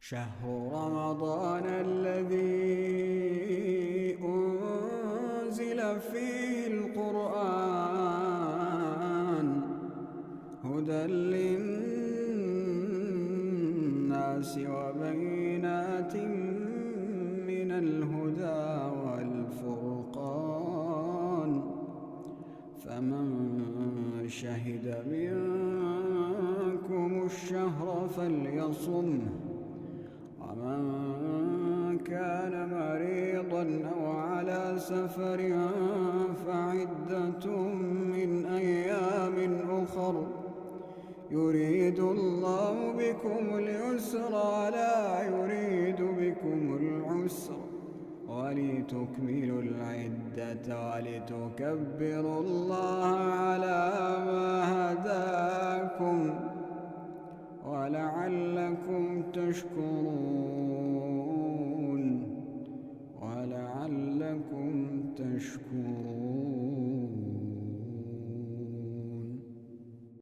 شهر رمضان الذي أنزل فيه القرآن هدى للناس وبينات من الهدى والفرقان فمن شهد منكم الشهر فليصمه ومن كان مريضا أو على سفر فعدة من أيام أخر يريد الله بكم اليسر ولا يريد بكم العسر ولتكملوا العدة ولتكبروا الله على ما هداكم ولعلكم تشكرون